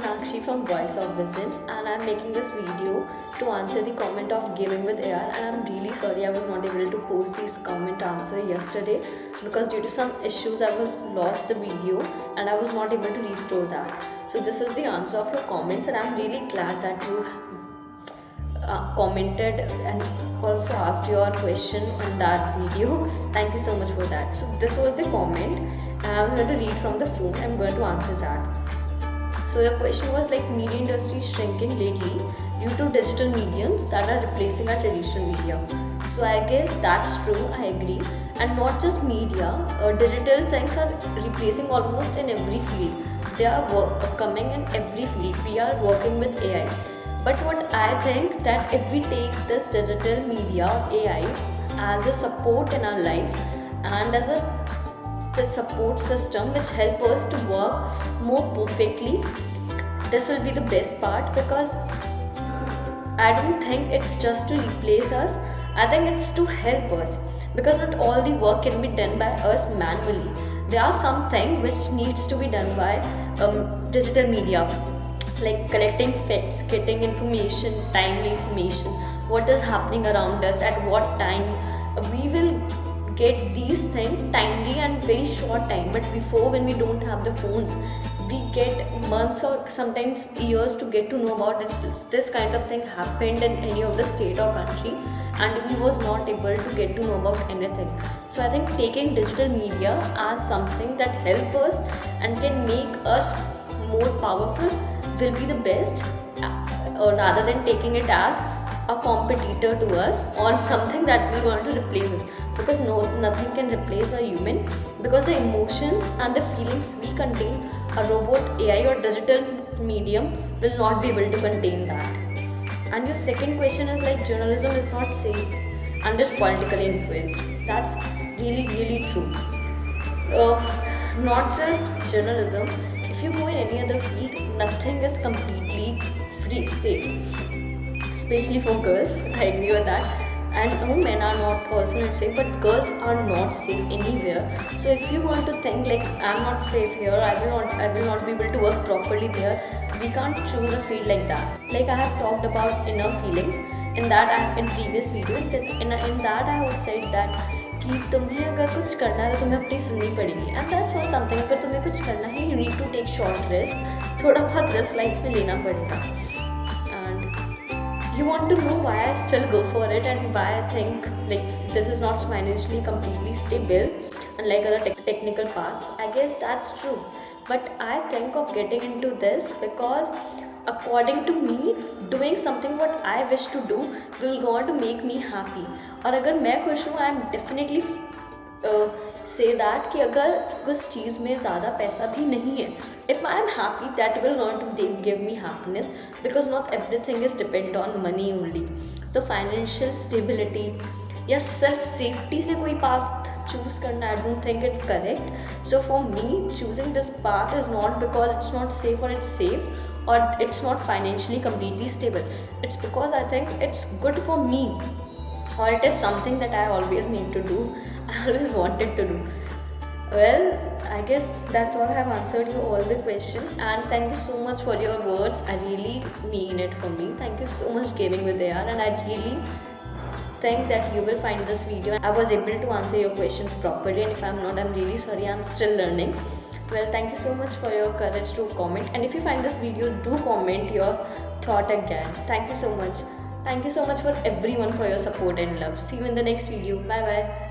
Sonakshi from Voice of Vision, and I'm making this video to answer the comment of gaming with AR. And I'm really sorry I was not able to post this comment answer yesterday because due to some issues I was lost the video and I was not able to restore that. So this is the answer of your comments, and I'm really glad that you commented and also asked your question on that video. Thank you so much for that. So this was the comment, and I'm going to read from the phone. I'm going to answer that. So your question was like, media industry shrinking lately due to digital mediums that are replacing our traditional media. So I guess that's true, I agree. And not just media, digital things are replacing almost in every field. They are coming in every field. We are working with AI. But what I think that if we take this digital media or AI as a support in our life and as the support system which help us to work more perfectly, this will be the best part, because I don't think it's just to replace us. I think it's to help us, because not all the work can be done by us manually. There are some things which needs to be done by digital media, like collecting facts, getting information, timely information, what is happening around us at what time. We will get these things timely and very short time. But before, when we don't have the phones, we get months or sometimes years to get to know about it. This kind of thing happened in any of the state or country, and we was not able to get to know about anything. So I think taking digital media as something that help us and can make us more powerful will be the best, or rather than taking it as a competitor to us or something that will going to replace us, because nothing can replace a human, because the emotions and the feelings we contain, a robot, AI or digital medium will not be able to contain that. And your second question is like, journalism is not safe and is politically influenced. That's really true. Not just journalism, if you go in any other field, nothing is completely safe, especially for girls. I agree with that. And men are not also not safe, but girls are not safe anywhere. So if you want to think like, I'm not safe here, I will not be able to work properly there, we can't choose a field like that. Like I have talked about inner feelings in that in previous video, in that I have said that कि तुम्हें अगर कुछ करना है तो तुम्हें अपनी सुननी पड़ेगी. And that's not something. अगर तुम्हें कुछ करना है, you need to take short rest. थोड़ा बहुत रेस्ट लाइफ में लेना पड़ेगा. And you want to know why I still go for it and why I think like this is not financially completely stable unlike other technical paths. I guess that's true, but I think of getting into this because according to me, doing something what I wish to do will going to make me happy. और अगर मैं खुश हूँ, I am definitely say that कि अगर उस चीज़ में ज़्यादा पैसा भी नहीं है, if I am happy, that will going to give me happiness, because not everything is depend on money only. तो फाइनेंशियल स्टेबिलिटी या सिर्फ सेफ्टी से कोई पाथ चूज़ करना, I don't think it's correct. So for me, choosing this path is not because it's not safe or it's safe or it's not financially completely stable. It's because I think it's good for me, or it is something that I always need to do. I always wanted to do. Well, I guess that's all. I have answered you all the questions, and thank you so much for your words. I really mean it for me. Thank you so much Gaming with AR, and I really think that you will find this video I was able to answer your questions properly, and if I'm not, I'm really sorry. I'm still learning. Well, thank you so much for your courage to comment, and if you find this video, do comment your thought again. Thank you so much. Thank you so much for everyone for your support and love. See you in the next video. Bye bye.